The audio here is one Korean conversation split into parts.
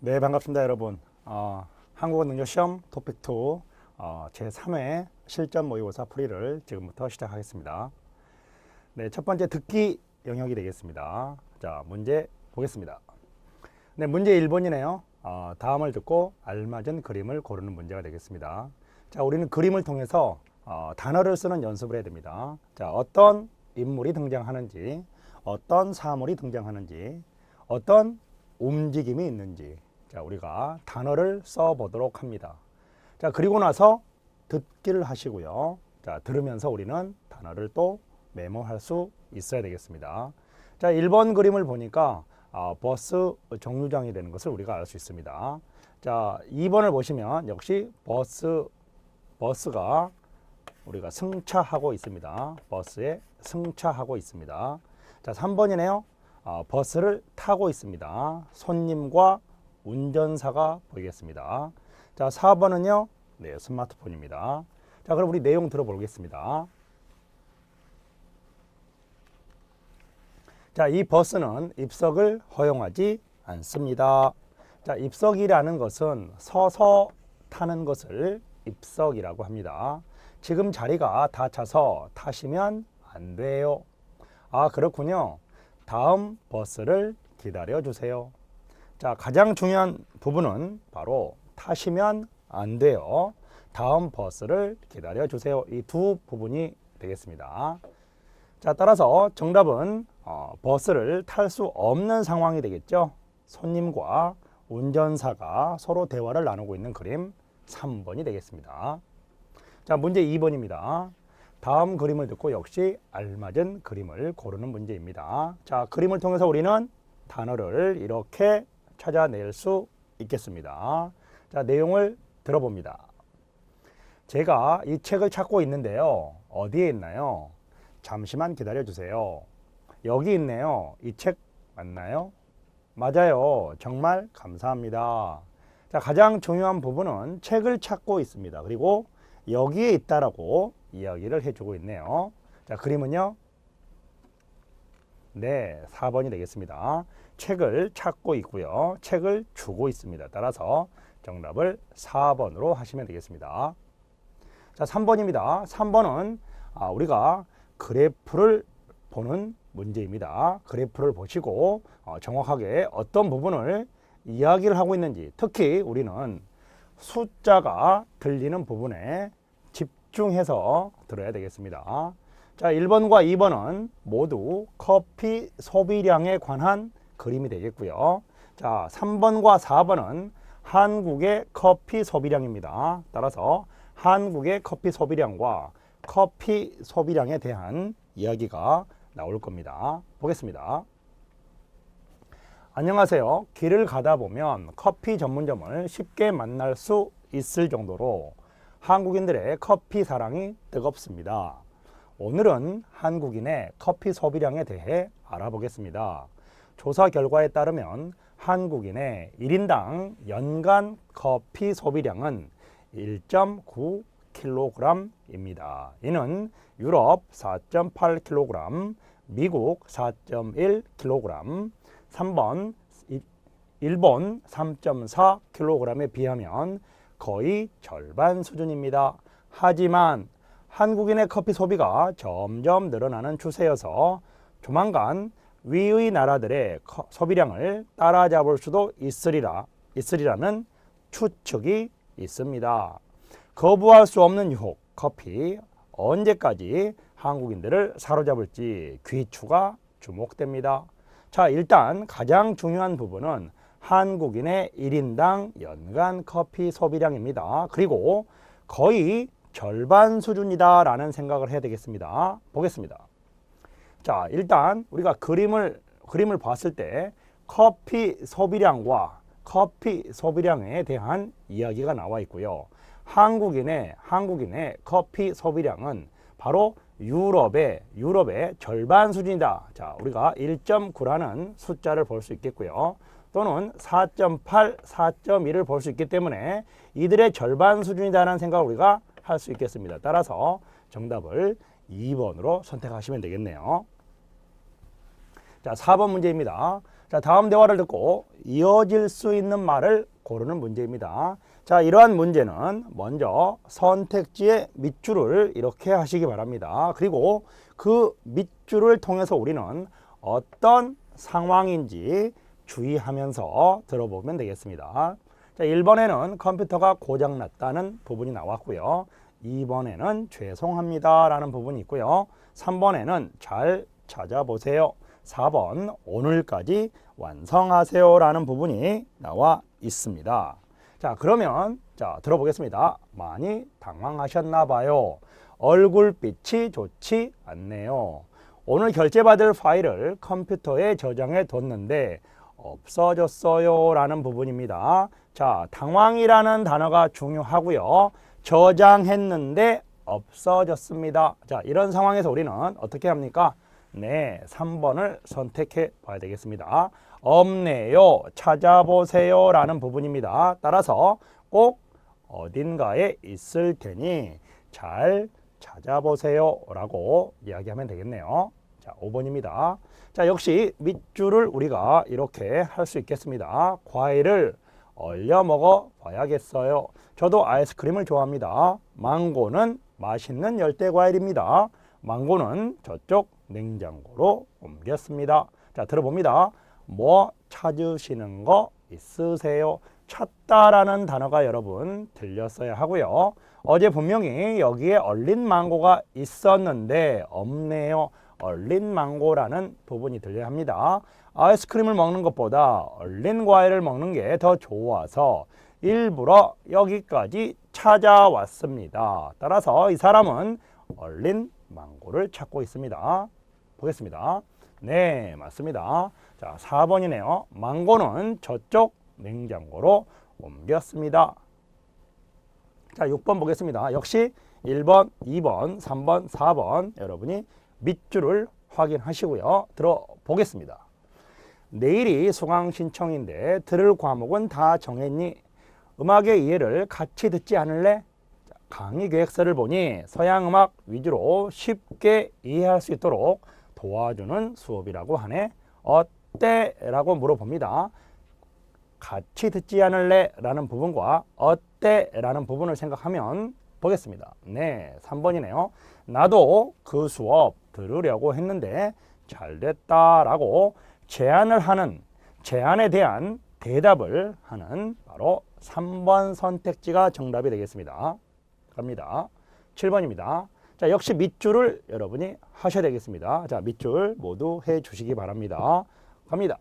네, 반갑습니다, 여러분. 한국어 능력 시험 토픽2 제3회 실전 모의고사 풀이를 지금부터 시작하겠습니다. 네, 첫 번째 듣기 영역이 되겠습니다. 자, 문제 보겠습니다. 네, 문제 1번이네요. 다음을 듣고 알맞은 그림을 고르는 문제가 되겠습니다. 자, 우리는 그림을 통해서 단어를 쓰는 연습을 해야 됩니다. 자, 어떤 인물이 등장하는지, 어떤 사물이 등장하는지, 어떤 움직임이 있는지, 자, 우리가 단어를 써 보도록 합니다. 자, 그리고 나서 듣기를 하시고요. 자, 들으면서 우리는 단어를 또 메모할 수 있어야 되겠습니다. 자, 1번 그림을 보니까 버스 정류장이 되는 것을 우리가 알 수 있습니다. 자, 2번을 보시면 역시 버스가 우리가 승차하고 있습니다. 버스에 승차하고 있습니다. 자, 3번이네요. 버스를 타고 있습니다. 손님과 운전사가 보이겠습니다. 자, 4번은요. 네, 스마트폰입니다. 자, 그럼 우리 내용 들어보겠습니다. 자, 이 버스는 입석을 허용하지 않습니다. 자, 입석이라는 것은 서서 타는 것을 입석이라고 합니다. 지금 자리가 다 차서 타시면 안 돼요. 그렇군요. 다음 버스를 기다려 주세요. 자, 가장 중요한 부분은 바로 타시면 안 돼요. 다음 버스를 기다려 주세요. 이 두 부분이 되겠습니다. 자, 따라서 정답은 버스를 탈 수 없는 상황이 되겠죠. 손님과 운전사가 서로 대화를 나누고 있는 그림 3번이 되겠습니다. 자, 문제 2번입니다. 다음 그림을 듣고 역시 알맞은 그림을 고르는 문제입니다. 자, 그림을 통해서 우리는 단어를 이렇게 찾아낼 수 있겠습니다. 자, 내용을 들어봅니다. 제가 이 책을 찾고 있는데요. 어디에 있나요? 잠시만 기다려 주세요. 여기 있네요. 이 책 맞나요? 맞아요. 정말 감사합니다. 자, 가장 중요한 부분은 책을 찾고 있습니다. 그리고 여기에 있다라고 이야기를 해주고 있네요. 자, 그림은요. 네, 4번이 되겠습니다. 책을 찾고 있고요. 책을 주고 있습니다. 따라서 정답을 4번으로 하시면 되겠습니다. 자, 3번입니다. 3번은 우리가 그래프를 보는 문제입니다. 그래프를 보시고 정확하게 어떤 부분을 이야기를 하고 있는지, 특히 우리는 숫자가 들리는 부분에 집중해서 들어야 되겠습니다. 자, 1번과 2번은 모두 커피 소비량에 관한 그림이 되겠고요. 자, 3번과 4번은 한국의 커피 소비량입니다. 따라서 한국의 커피 소비량과 커피 소비량에 대한 이야기가 나올 겁니다. 보겠습니다. 안녕하세요. 길을 가다 보면 커피 전문점을 쉽게 만날 수 있을 정도로 한국인들의 커피 사랑이 뜨겁습니다. 오늘은 한국인의 커피 소비량에 대해 알아보겠습니다. 조사 결과에 따르면 한국인의 1인당 연간 커피 소비량은 1.9kg입니다. 이는 유럽 4.8kg, 미국 4.1kg, 3번 일본 3.4kg에 비하면 거의 절반 수준입니다. 하지만 한국인의 커피 소비가 점점 늘어나는 추세여서 조만간 위의 나라들의 소비량을 따라잡을 수도 있으리라는 추측이 있습니다. 거부할 수 없는 유혹, 커피 언제까지 한국인들을 사로잡을지 귀추가 주목됩니다. 자, 일단 가장 중요한 부분은 한국인의 1인당 연간 커피 소비량입니다. 그리고 거의 절반 수준이다 라는 생각을 해야 되겠습니다. 보겠습니다. 자, 일단 우리가 그림을 봤을 때 커피 소비량과 커피 소비량에 대한 이야기가 나와 있고요. 한국인의 커피 소비량은 바로 유럽의 절반 수준이다. 자, 우리가 1.9라는 숫자를 볼 수 있겠고요. 또는 4.8, 4.1을 볼 수 있기 때문에 이들의 절반 수준이다라는 생각을 우리가 할 수 있겠습니다. 따라서 정답을 2번으로 선택하시면 되겠네요. 자, 4번 문제입니다. 자, 다음 대화를 듣고 이어질 수 있는 말을 고르는 문제입니다. 자, 이러한 문제는 먼저 선택지의 밑줄을 이렇게 하시기 바랍니다. 그리고 그 밑줄을 통해서 우리는 어떤 상황인지 주의하면서 들어보면 되겠습니다. 자, 1번에는 컴퓨터가 고장났다는 부분이 나왔고요. 2번에는 죄송합니다 라는 부분이 있고요. 3번에는 잘 찾아보세요. 4번 오늘까지 완성하세요 라는 부분이 나와 있습니다. 자, 그러면 들어보겠습니다. 많이 당황하셨나 봐요. 얼굴빛이 좋지 않네요. 오늘 결제받을 파일을 컴퓨터에 저장해 뒀는데 없어졌어요 라는 부분입니다. 자, 당황이라는 단어가 중요하고요. 저장했는데 없어졌습니다. 자, 이런 상황에서 우리는 어떻게 합니까? 네, 3번을 선택해 봐야 되겠습니다. 없네요, 찾아보세요 라는 부분입니다. 따라서 꼭 어딘가에 있을 테니 잘 찾아보세요 라고 이야기하면 되겠네요. 자, 5번입니다. 자, 역시 밑줄을 우리가 이렇게 할 수 있겠습니다. 과일을 얼려 먹어 봐야겠어요. 저도 아이스크림을 좋아합니다. 망고는 맛있는 열대 과일입니다. 망고는 저쪽 냉장고로 옮겼습니다. 자, 들어봅니다. 뭐 찾으시는 거 있으세요? 찾다라는 단어가 여러분 들렸어야 하고요. 어제 분명히 여기에 얼린 망고가 있었는데 없네요. 얼린 망고라는 부분이 들려야 합니다. 아이스크림을 먹는 것보다 얼린 과일을 먹는 게 더 좋아서 일부러 여기까지 찾아왔습니다. 따라서 이 사람은 얼린 망고를 찾고 있습니다. 보겠습니다. 네, 맞습니다. 자, 4번이네요. 망고는 저쪽 냉장고로 옮겼습니다. 자, 6번 보겠습니다. 역시 1번, 2번, 3번, 4번 여러분이 밑줄을 확인하시고요. 들어보겠습니다. 내일이 수강 신청인데 들을 과목은 다 정했니? 음악의 이해를 같이 듣지 않을래? 강의 계획서를 보니 서양 음악 위주로 쉽게 이해할 수 있도록 도와주는 수업이라고 하네. 어때? 라고 물어봅니다. 같이 듣지 않을래? 라는 부분과 어때? 라는 부분을 생각하면 보겠습니다. 네, 3번이네요. 나도 그 수업 들으려고 했는데 잘 됐다 라고 제안에 대한 대답을 하는 바로 3번 선택지가 정답이 되겠습니다. 갑니다. 7번입니다. 자, 역시 밑줄을 여러분이 하셔야 되겠습니다. 자, 밑줄 모두 해 주시기 바랍니다. 갑니다.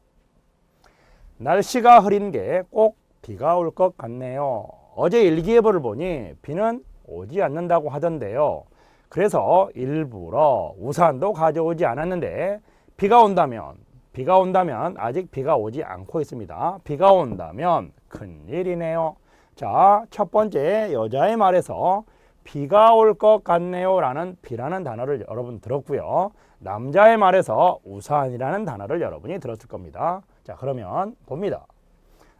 날씨가 흐린 게 꼭 비가 올 것 같네요. 어제 일기예보를 보니 비는 오지 않는다고 하던데요. 그래서 일부러 우산도 가져오지 않았는데 비가 온다면 아직 비가 오지 않고 있습니다. 비가 온다면 큰일이네요. 자, 첫 번째 여자의 말에서 비가 올 것 같네요 라는 비라는 단어를 여러분 들었고요. 남자의 말에서 우산이라는 단어를 여러분이 들었을 겁니다. 자, 그러면 봅니다.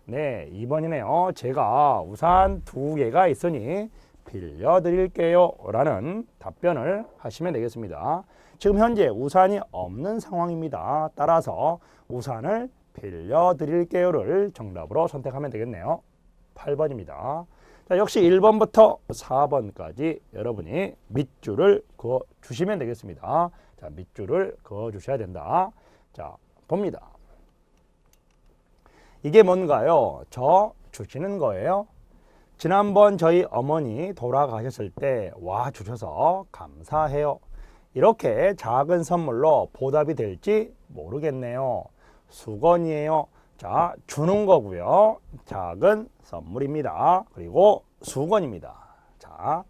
네, 2번이네요. 제가 우산 2개가 있으니 빌려드릴게요 라는 답변을 하시면 되겠습니다. 지금 현재 우산이 없는 상황입니다. 따라서 우산을 빌려드릴게요를 정답으로 선택하면 되겠네요. 8번입니다. 자, 역시 1번부터 4번까지 여러분이 밑줄을 그어 주시면 되겠습니다. 자, 밑줄을 그어 주셔야 된다. 자, 봅니다. 이게 뭔가요? 저 주시는 거예요. 지난번 저희 어머니 돌아가셨을 때 와 주셔서 감사해요. 이렇게 작은 선물로 보답이 될지 모르겠네요. 수건이에요. 자, 주는 거고요. 작은 선물입니다. 그리고 수건입니다. 자,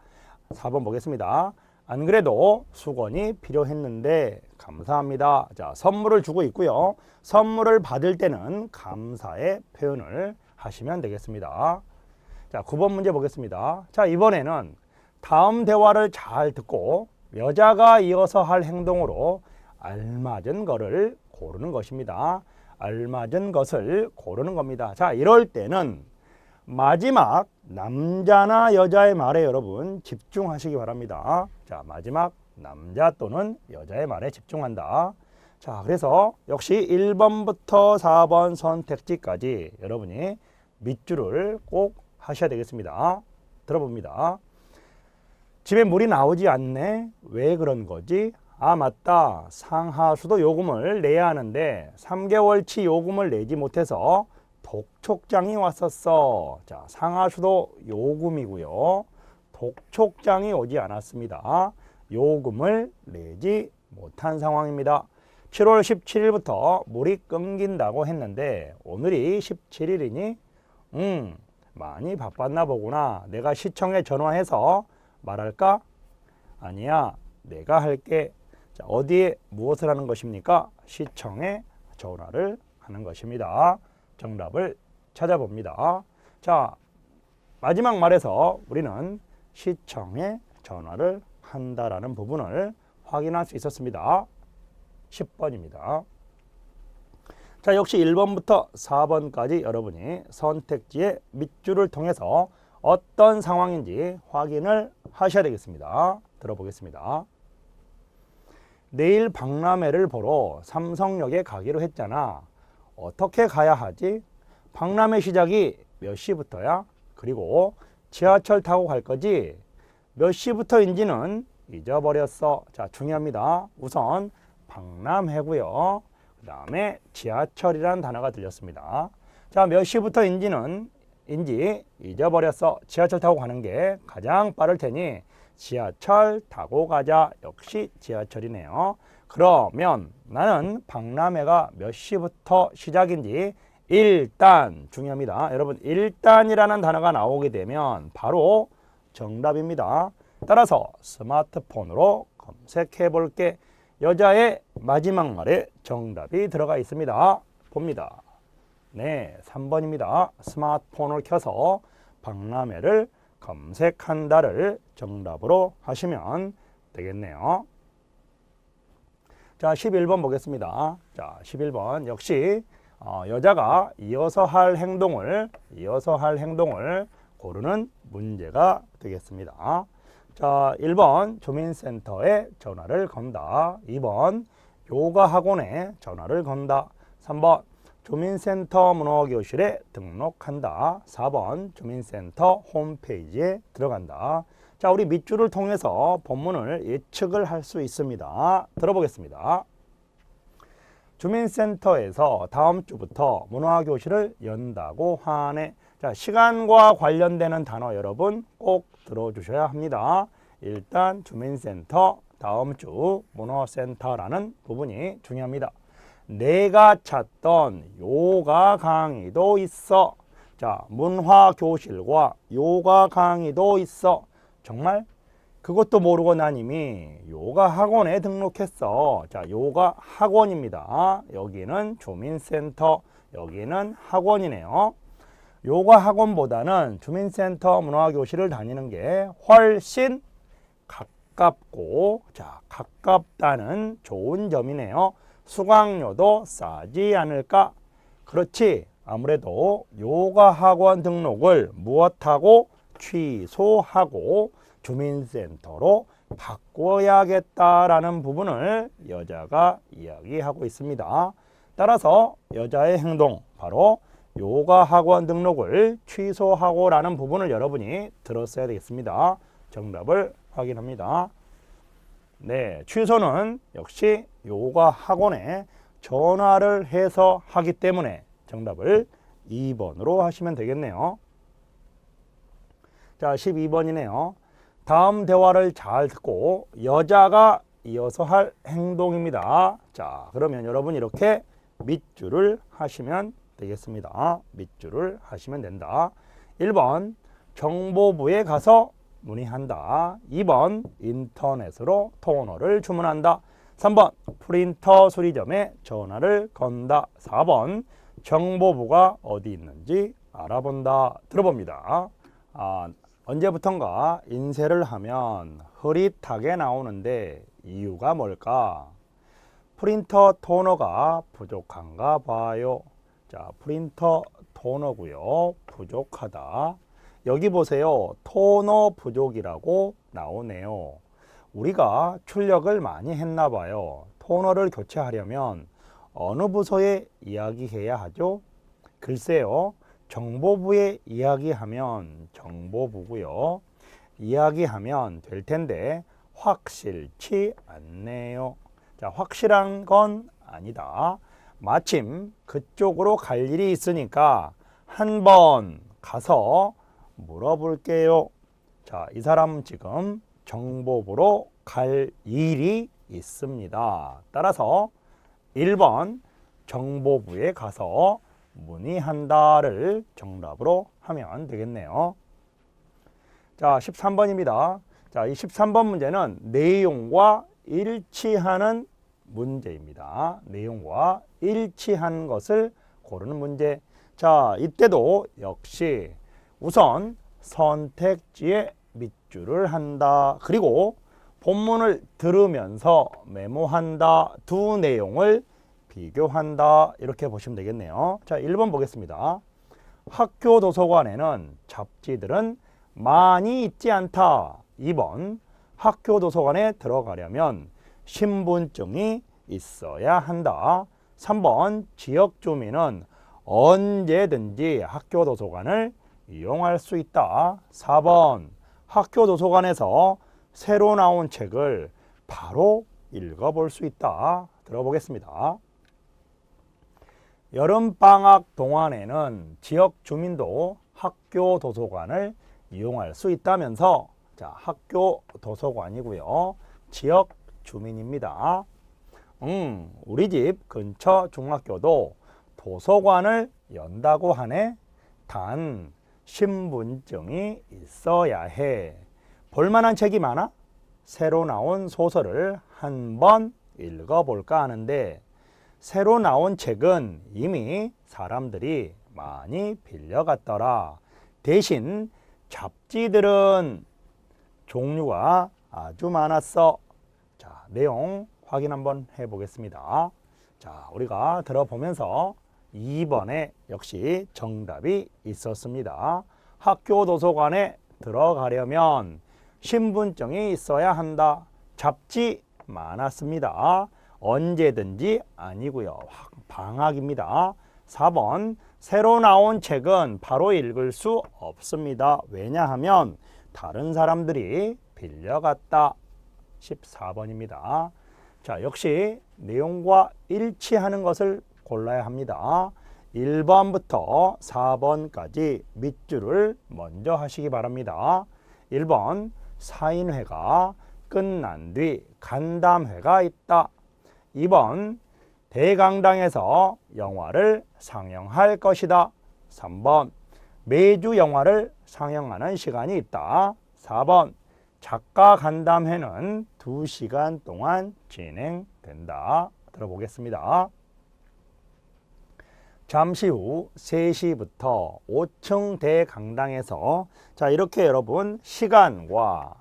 4번 보겠습니다. 안 그래도 수건이 필요했는데 감사합니다. 자, 선물을 주고 있고요. 선물을 받을 때는 감사의 표현을 하시면 되겠습니다. 자, 9번 문제 보겠습니다. 자, 이번에는 다음 대화를 잘 듣고 여자가 이어서 할 행동으로 알맞은 거를 고르는 것입니다. 알맞은 것을 고르는 겁니다. 자, 이럴 때는 마지막 남자나 여자의 말에 여러분 집중하시기 바랍니다. 자, 마지막 남자 또는 여자의 말에 집중한다. 자, 그래서 역시 1번부터 4번 선택지까지 여러분이 밑줄을 꼭 하셔야 되겠습니다. 들어봅니다. 집에 물이 나오지 않네. 왜 그런 거지? 아, 맞다. 상하수도 요금을 내야 하는데 3개월치 요금을 내지 못해서 독촉장이 왔었어. 자, 상하수도 요금이고요. 독촉장이 오지 않았습니다. 요금을 내지 못한 상황입니다. 7월 17일부터 물이 끊긴다고 했는데 오늘이 17일이니 많이 바빴나 보구나. 내가 시청에 전화해서 말할까? 아니야, 내가 할게. 자, 어디에 무엇을 하는 것입니까? 시청에 전화를 하는 것입니다. 정답을 찾아봅니다. 자, 마지막 말에서 우리는 시청에 전화를 한다라는 부분을 확인할 수 있었습니다. 10번입니다. 자, 역시 1번부터 4번까지 여러분이 선택지의 밑줄을 통해서 어떤 상황인지 확인을 하셔야 되겠습니다. 들어보겠습니다. 내일 박람회를 보러 삼성역에 가기로 했잖아. 어떻게 가야 하지? 박람회 시작이 몇 시부터야? 그리고 지하철 타고 갈 거지? 몇 시부터인지는 잊어버렸어. 자, 중요합니다. 우선 박람회고요. 그 다음에 지하철이라는 단어가 들렸습니다. 자, 몇 시부터인지는 잊어버렸어. 지하철 타고 가는 게 가장 빠를 테니 지하철 타고 가자. 역시 지하철이네요. 그러면 나는 박람회가 몇 시부터 시작인지 일단 중요합니다. 여러분, 일단이라는 단어가 나오게 되면 바로 정답입니다. 따라서 스마트폰으로 검색해 볼게. 여자의 마지막 말에 정답이 들어가 있습니다. 봅니다. 네, 3번입니다. 스마트폰을 켜서 박람회를 검색한다를 정답으로 하시면 되겠네요. 자, 11번 보겠습니다. 자, 11번 역시 여자가 이어서 할 행동을 고르는 문제가 되겠습니다. 자, 1번 주민센터에 전화를 건다. 2번 요가 학원에 전화를 건다. 3번 주민센터 문화교실에 등록한다. 4번 주민센터 홈페이지에 들어간다. 자, 우리 밑줄을 통해서 본문을 예측을 할 수 있습니다. 들어보겠습니다. 주민센터에서 다음 주부터 문화교실을 연다고 하네. 자, 시간과 관련되는 단어 여러분 꼭 들어주셔야 합니다. 일단 주민센터, 다음 주 문화센터라는 부분이 중요합니다. 내가 찾던 요가 강의도 있어. 자, 문화교실과 요가 강의도 있어. 정말? 그것도 모르고 난 이미 요가 학원에 등록했어. 자, 요가 학원입니다. 여기는 주민센터, 여기는 학원이네요. 요가 학원보다는 주민센터 문화교실을 다니는 게 훨씬 가깝고, 자, 가깝다는 좋은 점이네요. 수강료도 싸지 않을까? 그렇지. 아무래도 요가 학원 등록을 무엇하고 취소하고 주민센터로 바꿔야겠다라는 부분을 여자가 이야기하고 있습니다. 따라서 여자의 행동, 바로 요가 학원 등록을 취소하고 라는 부분을 여러분이 들었어야 되겠습니다. 정답을 확인합니다. 네, 취소는 역시 요가 학원에 전화를 해서 하기 때문에 정답을 2번으로 하시면 되겠네요. 자, 12번이네요. 다음 대화를 잘 듣고 여자가 이어서 할 행동입니다. 자, 그러면 여러분 이렇게 밑줄을 하시면 되겠습니다. 밑줄을 하시면 된다. 1번 정보부에 가서 문의한다. 2번 인터넷으로 토너를 주문한다. 3번 프린터 수리점에 전화를 건다. 4번 정보부가 어디 있는지 알아본다. 들어봅니다. 언제부턴가 인쇄를 하면 흐릿하게 나오는데 이유가 뭘까? 프린터 토너가 부족한가 봐요. 자, 프린터 토너고요. 부족하다. 여기 보세요. 토너 부족이라고 나오네요. 우리가 출력을 많이 했나 봐요. 토너를 교체하려면 어느 부서에 이야기해야 하죠? 글쎄요. 정보부에 이야기하면 정보부고요. 이야기하면 될 텐데 확실치 않네요. 자, 확실한 건 아니다. 마침 그쪽으로 갈 일이 있으니까 한번 가서 물어볼게요. 자, 이 사람 지금 정보부로 갈 일이 있습니다. 따라서 1번 정보부에 가서 문의한다를 정답으로 하면 되겠네요. 자, 13번입니다. 자, 이 13번 문제는 내용과 일치하는 문제입니다. 내용과 일치하는 것을 고르는 문제. 자, 이때도 역시 우선 선택지에 밑줄을 한다. 그리고 본문을 들으면서 메모한다. 두 내용을 비교한다. 이렇게 보시면 되겠네요. 자, 1번 보겠습니다. 학교 도서관에는 잡지들은 많이 있지 않다. 2번 학교 도서관에 들어가려면 신분증이 있어야 한다. 3번 지역 주민은 언제든지 학교 도서관을 이용할 수 있다. 4번 학교 도서관에서 새로 나온 책을 바로 읽어볼 수 있다. 들어보겠습니다. 여름방학 동안에는 지역 주민도 학교 도서관을 이용할 수 있다면서, 자, 학교 도서관이고요. 지역 주민입니다. 우리 집 근처 중학교도 도서관을 연다고 하네. 단 신분증이 있어야 해. 볼만한 책이 많아? 새로 나온 소설을 한번 읽어볼까 하는데 새로 나온 책은 이미 사람들이 많이 빌려갔더라. 대신 잡지들은 종류가 아주 많았어. 자, 내용 확인 한번 해보겠습니다. 자, 우리가 들어보면서 2번에 역시 정답이 있었습니다. 학교 도서관에 들어가려면 신분증이 있어야 한다. 잡지 많았습니다. 언제든지 아니고요. 방학입니다. 4번 새로 나온 책은 바로 읽을 수 없습니다. 왜냐하면 다른 사람들이 빌려갔다. 14번입니다. 자, 역시 내용과 일치하는 것을 골라야 합니다. 1번부터 4번까지 밑줄을 먼저 하시기 바랍니다. 1번 사인회가 끝난 뒤 간담회가 있다. 2번 대강당에서 영화를 상영할 것이다. 3번 매주 영화를 상영하는 시간이 있다. 4번 작가 간담회는 2시간 동안 진행된다. 들어보겠습니다. 잠시 후 3시부터 5층 대강당에서, 자, 이렇게 여러분 시간과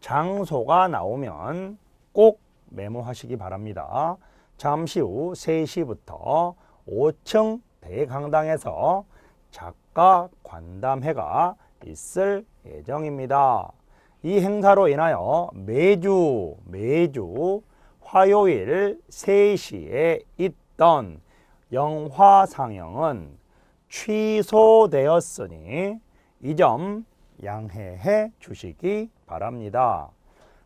장소가 나오면 꼭 메모하시기 바랍니다. 잠시 후 3시부터 5층 대강당에서 작가 간담회가 있을 예정입니다. 이 행사로 인하여 매주 화요일 3시에 있던 영화 상영은 취소되었으니 이 점 양해해 주시기 바랍니다.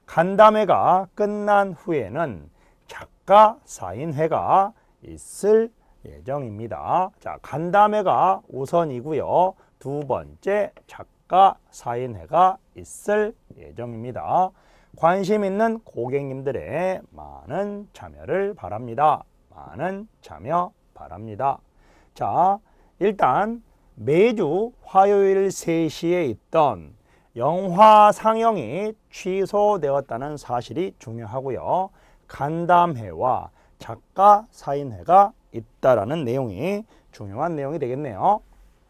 간담회가 끝난 후에는 작가 사인회가 있을 예정입니다. 자, 간담회가 우선이고요. 두 번째 작가 사인회가 있을 예정입니다. 관심 있는 고객님들의 많은 참여를 바랍니다. 많은 참여 바랍니다. 자, 일단 매주 화요일 3시에 있던 영화 상영이 취소되었다는 사실이 중요하고요. 간담회와 작가 사인회가 있다라는 내용이 중요한 내용이 되겠네요.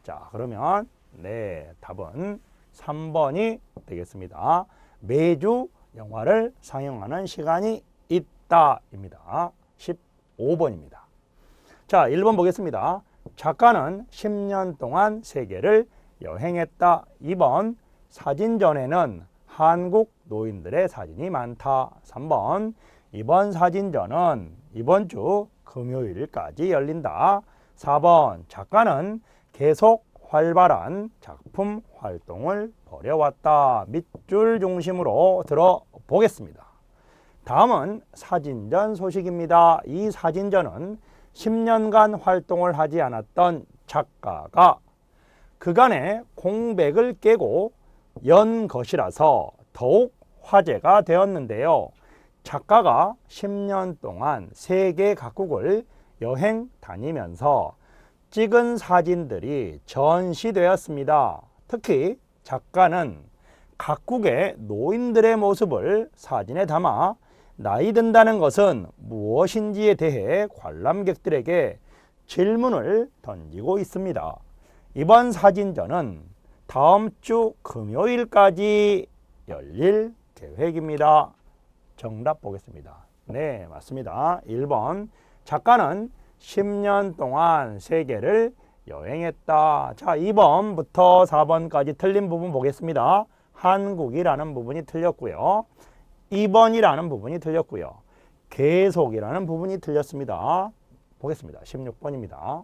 자, 그러면 네, 답은 3번이 되겠습니다. 매주 영화를 상영하는 시간이 있다입니다. 15번입니다. 자, 1번 보겠습니다. 작가는 10년 동안 세계를 여행했다. 2번 사진전에는 한국 노인들의 사진이 많다. 3번 이번 사진전은 이번 주 금요일까지 열린다. 4번 작가는 계속 활발한 작품 활동을 벌여왔다. 밑줄 중심으로 들어보겠습니다. 다음은 사진전 소식입니다. 이 사진전은 10년간 활동을 하지 않았던 작가가 그간의 공백을 깨고 연 것이라서 더욱 화제가 되었는데요. 작가가 10년 동안 세계 각국을 여행 다니면서 찍은 사진들이 전시되었습니다. 특히 작가는 각국의 노인들의 모습을 사진에 담아 나이 든다는 것은 무엇인지에 대해 관람객들에게 질문을 던지고 있습니다. 이번 사진전은 다음 주 금요일까지 열릴 계획입니다. 정답 보겠습니다. 네, 맞습니다. 1번 작가는 10년 동안 세계를 여행했다. 자, 2번부터 4번까지 틀린 부분 보겠습니다. 한국이라는 부분이 틀렸고요. 2번이라는 부분이 틀렸고요. 계속이라는 부분이 틀렸습니다. 보겠습니다. 16번입니다.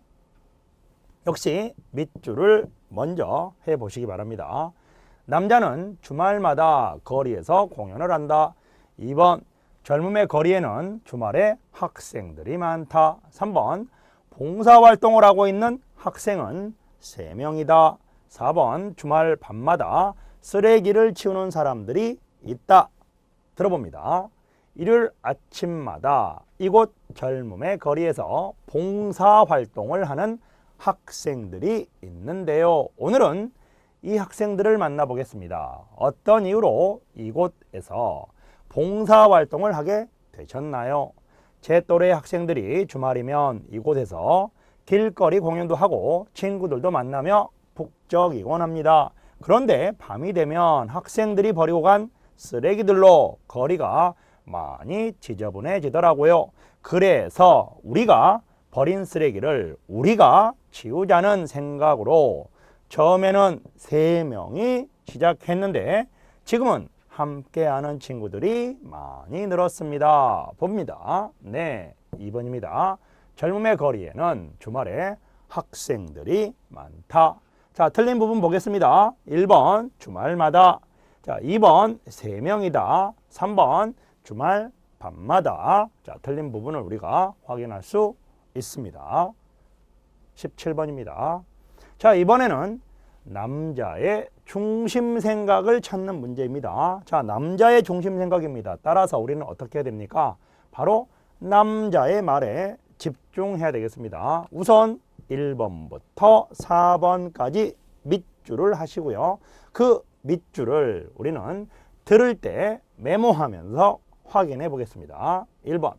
역시 밑줄을 먼저 해보시기 바랍니다. 남자는 주말마다 거리에서 공연을 한다. 2번 젊음의 거리에는 주말에 학생들이 많다. 3번 봉사활동을 하고 있는 학생은 3명이다. 4번 주말 밤마다 쓰레기를 치우는 사람들이 있다. 들어봅니다. 일요일 아침마다 이곳 젊음의 거리에서 봉사활동을 하는 학생들이 있는데요. 오늘은 이 학생들을 만나보겠습니다. 어떤 이유로 이곳에서 봉사활동을 하게 되셨나요? 제 또래 학생들이 주말이면 이곳에서 길거리 공연도 하고 친구들도 만나며 북적이곤 합니다. 그런데 밤이 되면 학생들이 버리고 간 쓰레기들로 거리가 많이 지저분해지더라고요. 그래서 우리가 버린 쓰레기를 우리가 치우자는 생각으로 처음에는 3명이 시작했는데 지금은 함께하는 친구들이 많이 늘었습니다. 봅니다. 네, 2번입니다. 젊음의 거리에는 주말에 학생들이 많다. 자, 틀린 부분 보겠습니다. 1번 주말마다. 자, 2번 3명이다. 3번 주말 밤마다. 자, 틀린 부분을 우리가 확인할 수 있습니다. 17번입니다. 자, 이번에는 남자의 중심 생각을 찾는 문제입니다. 자, 남자의 중심 생각입니다. 따라서 우리는 어떻게 해야 됩니까? 바로 남자의 말에 집중해야 되겠습니다. 우선 1번부터 4번까지 밑줄을 하시고요. 그 밑줄을 우리는 들을 때 메모하면서 확인해 보겠습니다. 1번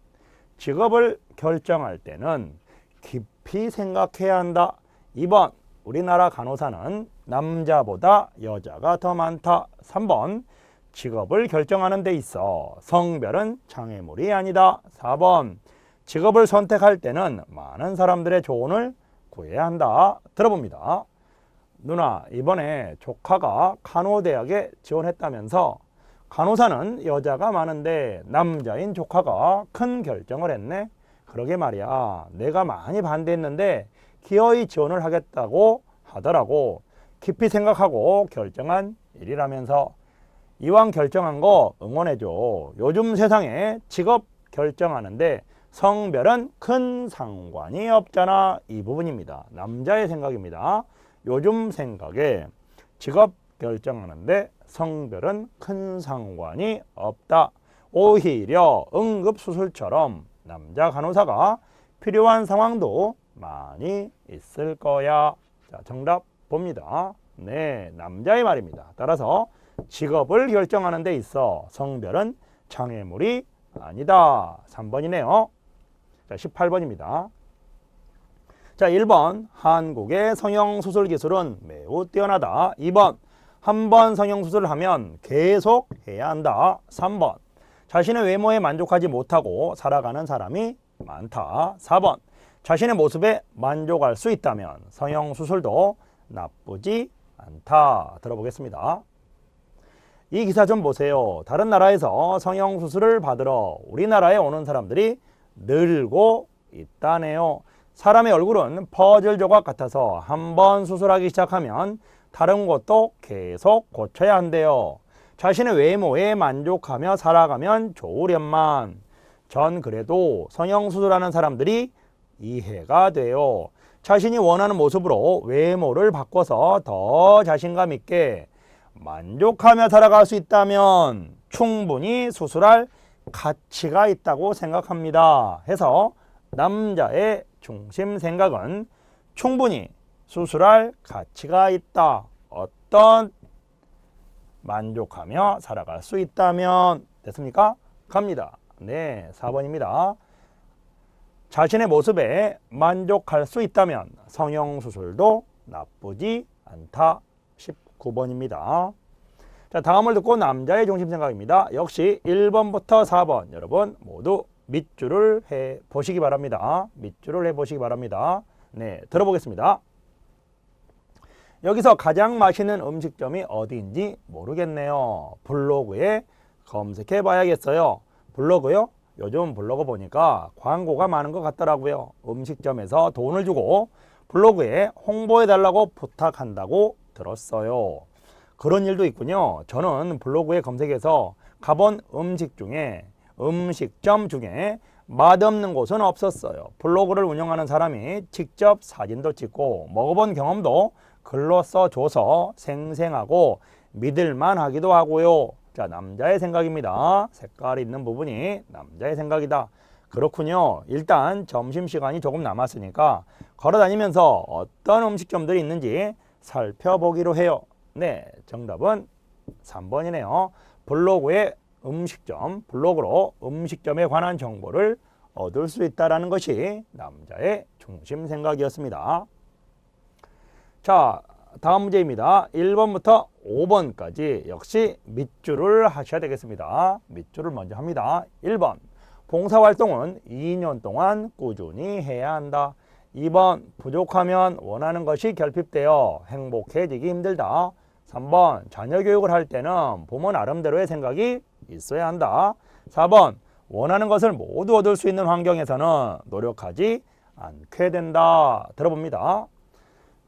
직업을 결정할 때는 깊이 생각해야 한다. 2번 우리나라 간호사는 남자보다 여자가 더 많다. 3번 직업을 결정하는 데 있어 성별은 장애물이 아니다. 4번 직업을 선택할 때는 많은 사람들의 조언을 구해야 한다. 들어봅니다. 누나, 이번에 조카가 간호대학에 지원했다면서 간호사는 여자가 많은데 남자인 조카가 큰 결정을 했네. 그러게 말이야. 내가 많이 반대했는데 기어이 지원을 하겠다고 하더라고. 깊이 생각하고 결정한 일이라면서 이왕 결정한 거 응원해줘. 요즘 세상에 직업 결정하는데 성별은 큰 상관이 없잖아. 이 부분입니다. 남자의 생각입니다. 요즘 생각에 직업 결정하는데 성별은 큰 상관이 없다. 오히려 응급수술처럼 남자 간호사가 필요한 상황도 많이 있을 거야. 자, 정답 봅니다. 네, 남자의 말입니다. 따라서 직업을 결정하는 데 있어 성별은 장애물이 아니다. 3번이네요. 자, 18번입니다. 자, 1번 한국의 성형수술 기술은 매우 뛰어나다. 2번 한 번 성형수술을 하면 계속 해야 한다. 3번 자신의 외모에 만족하지 못하고 살아가는 사람이 많다. 4번 자신의 모습에 만족할 수 있다면 성형수술도 나쁘지 않다. 들어보겠습니다. 이 기사 좀 보세요. 다른 나라에서 성형수술을 받으러 우리나라에 오는 사람들이 늘고 있다네요. 사람의 얼굴은 퍼즐 조각 같아서 한번 수술하기 시작하면 다른 것도 계속 고쳐야 한대요. 자신의 외모에 만족하며 살아가면 좋으련만. 전 그래도 성형수술하는 사람들이 이해가 돼요. 자신이 원하는 모습으로 외모를 바꿔서 더 자신감 있게 만족하며 살아갈 수 있다면 충분히 수술할 가치가 있다고 생각합니다. 해서 남자의 중심 생각은 충분히 수술할 가치가 있다. 어떤 만족하며 살아갈 수 있다면. 됐습니까? 갑니다. 네, 4번입니다. 자신의 모습에 만족할 수 있다면 성형수술도 나쁘지 않다. 19번입니다. 자, 다음을 듣고 남자의 중심 생각입니다. 역시 1번부터 4번 여러분 모두 밑줄을 해 보시기 바랍니다. 밑줄을 해 보시기 바랍니다. 네, 들어보겠습니다. 여기서 가장 맛있는 음식점이 어디인지 모르겠네요. 블로그에 검색해 봐야겠어요. 블로그요? 요즘 블로그 보니까 광고가 많은 것 같더라고요. 음식점에서 돈을 주고 블로그에 홍보해 달라고 부탁한다고 들었어요. 그런 일도 있군요. 저는 블로그에 검색해서 가본 음식점 중에 맛없는 곳은 없었어요. 블로그를 운영하는 사람이 직접 사진도 찍고 먹어본 경험도 글로 써줘서 생생하고 믿을만 하기도 하고요. 자, 남자의 생각입니다. 색깔이 있는 부분이 남자의 생각이다. 그렇군요. 일단 점심시간이 조금 남았으니까 걸어다니면서 어떤 음식점들이 있는지 살펴보기로 해요. 네, 정답은 3번이네요. 블로그에 블로그로 음식점에 관한 정보를 얻을 수 있다는 것이 남자의 중심 생각이었습니다. 자, 다음 문제입니다. 1번부터 5번까지 역시 밑줄을 하셔야 되겠습니다. 밑줄을 먼저 합니다. 1번, 봉사활동은 2년 동안 꾸준히 해야 한다. 2번, 부족하면 원하는 것이 결핍되어 행복해지기 힘들다. 3번, 자녀 교육을 할 때는 부모 나름대로의 생각이 있어야 한다. 4번, 원하는 것을 모두 얻을 수 있는 환경에서는 노력하지 않게 된다. 들어봅니다.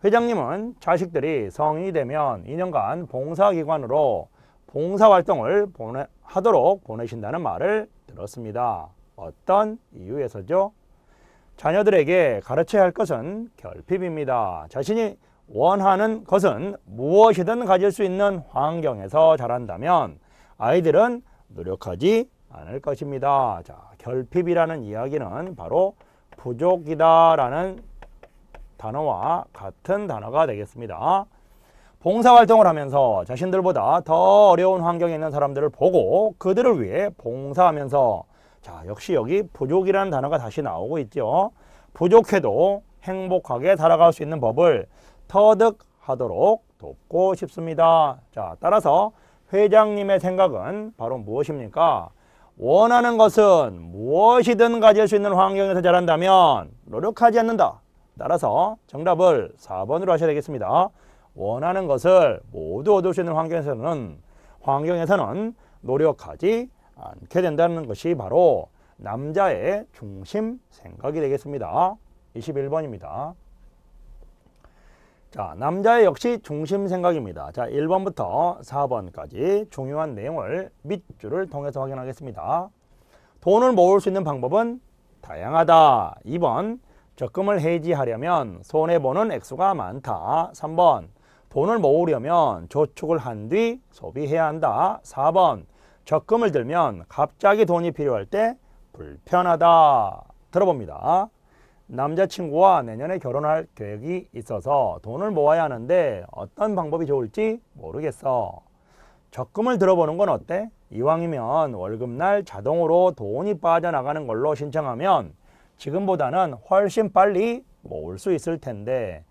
회장님은 자식들이 성인이 되면 2년간 봉사기관으로 봉사활동을 하도록 보내신다는 말을 들었습니다. 어떤 이유에서죠? 자녀들에게 가르쳐야 할 것은 결핍입니다. 자신이 원하는 것은 무엇이든 가질 수 있는 환경에서 자란다면 아이들은 노력하지 않을 것입니다. 자, 결핍이라는 이야기는 바로 부족이다라는 단어와 같은 단어가 되겠습니다. 봉사활동을 하면서 자신들보다 더 어려운 환경에 있는 사람들을 보고 그들을 위해 봉사하면서, 자, 역시 여기 부족이라는 단어가 다시 나오고 있죠. 부족해도 행복하게 살아갈 수 있는 법을 터득하도록 돕고 싶습니다. 자, 따라서 회장님의 생각은 바로 무엇입니까? 원하는 것은 무엇이든 가질 수 있는 환경에서 자란다면 노력하지 않는다. 따라서 정답을 4번으로 하셔야 되겠습니다. 원하는 것을 모두 얻을 수 있는 환경에서는 노력하지 않게 된다는 것이 바로 남자의 중심 생각이 되겠습니다. 21번입니다. 자, 남자의 역시 중심 생각입니다. 자, 1번부터 4번까지 중요한 내용을 밑줄을 통해서 확인하겠습니다. 돈을 모을 수 있는 방법은 다양하다. 2번, 적금을 해지하려면 손해보는 액수가 많다. 3번, 돈을 모으려면 저축을 한 뒤 소비해야 한다. 4번, 적금을 들면 갑자기 돈이 필요할 때 불편하다. 들어봅니다. 남자친구와 내년에 결혼할 계획이 있어서 돈을 모아야 하는데 어떤 방법이 좋을지 모르겠어. 적금을 들어보는 건 어때? 이왕이면 월급날 자동으로 돈이 빠져나가는 걸로 신청하면 지금보다는 훨씬 빨리 모을 수 있을 텐데,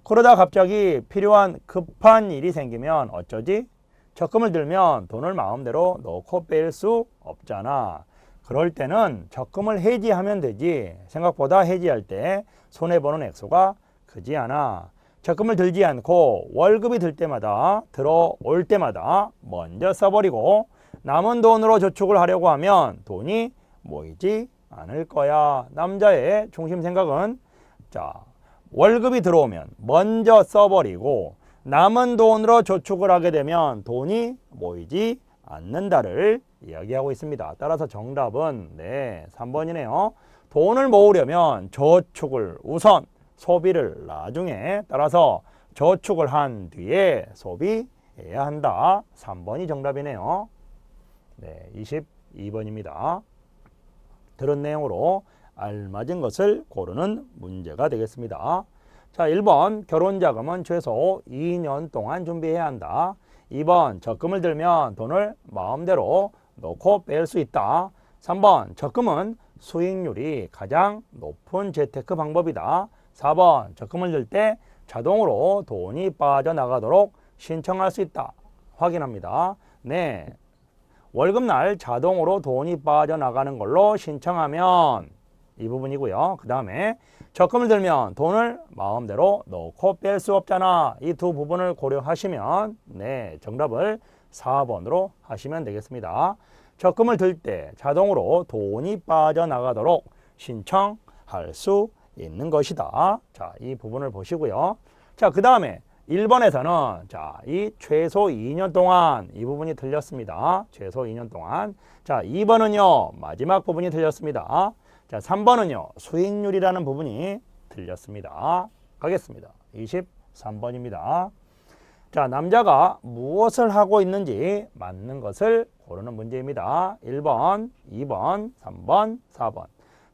그러다 갑자기 필요한 급한 일이 생기면 어쩌지? 적금을 들면 돈을 마음대로 넣고 뺄 수 없잖아. 그럴 때는 적금을 해지하면 되지. 생각보다 해지할 때 손해보는 액수가 크지 않아. 적금을 들지 않고 월급이 들어올 때마다 먼저 써버리고 남은 돈으로 저축을 하려고 하면 돈이 모이지 않을 거야. 남자의 중심 생각은 자, 월급이 들어오면 먼저 써버리고 남은 돈으로 저축을 하게 되면 돈이 모이지 않는다를 이야기하고 있습니다. 따라서 정답은 네, 3번이네요. 돈을 모으려면 저축을 우선, 소비를 나중에, 따라서 저축을 한 뒤에 소비해야 한다. 3번이 정답이네요. 네, 22번입니다. 들은 내용으로 알맞은 것을 고르는 문제가 되겠습니다. 자, 1번 결혼자금은 최소 2년 동안 준비해야 한다. 2번 적금을 들면 돈을 마음대로 넣고 뺄 수 있다. 3번 적금은 수익률이 가장 높은 재테크 방법이다. 4번 적금을 들 때 자동으로 돈이 빠져나가도록 신청할 수 있다. 확인합니다. 네, 월급날 자동으로 돈이 빠져나가는 걸로 신청하면 이 부분이고요. 그 다음에 적금을 들면 돈을 마음대로 넣고 뺄 수 없잖아. 이 두 부분을 고려하시면 네, 정답을 4번으로 하시면 되겠습니다. 적금을 들 때 자동으로 돈이 빠져나가도록 신청할 수 있는 것이다. 자, 이 부분을 보시고요. 자, 그 다음에 1번에서는 자, 이 최소 2년 동안 이 부분이 틀렸습니다. 최소 2년 동안. 자, 2번은요. 마지막 부분이 틀렸습니다. 자, 3번은요. 수익률이라는 부분이 틀렸습니다. 가겠습니다. 23번입니다. 자, 남자가 무엇을 하고 있는지 맞는 것을 고르는 문제입니다. 1번, 2번, 3번, 4번.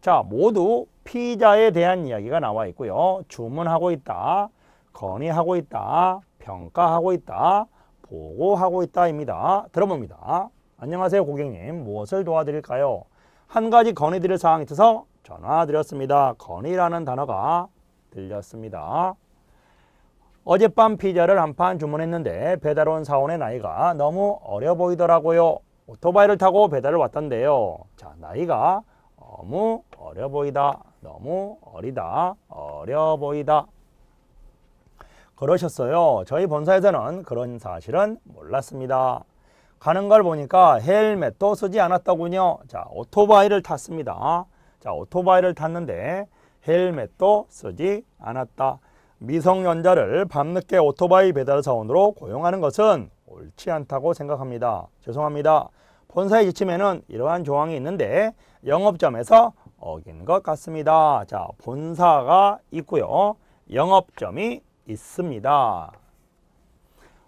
자, 모두 피자에 대한 이야기가 나와 있고요. 주문하고 있다. 건의하고 있다. 평가하고 있다. 보고하고 있다입니다. 들어봅니다. 안녕하세요 고객님. 무엇을 도와드릴까요? 한 가지 건의드릴 사항이 있어서 전화드렸습니다. 건의라는 단어가 들렸습니다. 어젯밤 피자를 한 판 주문했는데 배달 온 사원의 나이가 너무 어려 보이더라고요. 오토바이를 타고 배달을 왔던데요. 자, 나이가 너무 어려 보이다. 너무 어리다. 어려 보이다. 그러셨어요. 저희 본사에서는 그런 사실은 몰랐습니다. 가는 걸 보니까 헬멧도 쓰지 않았더군요. 자, 오토바이를 탔습니다. 자, 오토바이를 탔는데 헬멧도 쓰지 않았다. 미성년자를 밤늦게 오토바이 배달 사원으로 고용하는 것은 옳지 않다고 생각합니다. 죄송합니다. 본사의 지침에는 이러한 조항이 있는데 영업점에서 어긴 것 같습니다. 자, 본사가 있고요. 영업점이 있습니다.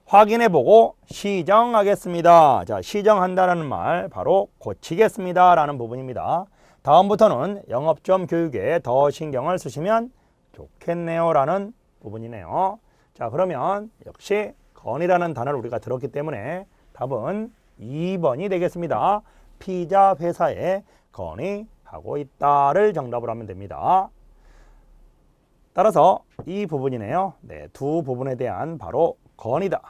확인해보고 시정하겠습니다. 자, 시정한다는 말 바로 고치겠습니다 라는 부분입니다. 다음부터는 영업점 교육에 더 신경을 쓰시면 좋겠네요 라는 부분이네요. 자, 그러면 역시 건의라는 단어를 우리가 들었기 때문에 답은 2번이 되겠습니다. 피자 회사에 건의하고 있다를 정답으로 하면 됩니다. 따라서 이 부분이네요. 네, 두 부분에 대한 바로 건의다.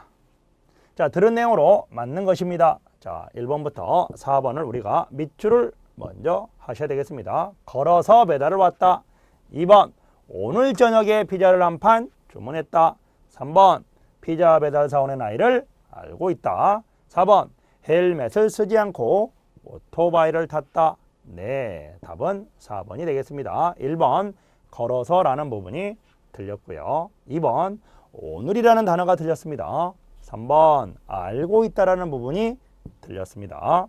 자, 들은 내용으로 맞는 것입니다. 자, 1번부터 4번을 우리가 밑줄을 먼저 하셔야 되겠습니다. 걸어서 배달을 왔다. 2번, 오늘 저녁에 피자를 한 판 주문했다. 3번, 피자 배달 사원의 나이를 알고 있다. 4번, 헬멧을 쓰지 않고 오토바이를 탔다. 네, 답은 4번이 되겠습니다. 1번, 걸어서라는 부분이 틀렸고요. 2번, 오늘이라는 단어가 틀렸습니다. 3번, 알고 있다라는 부분이 틀렸습니다.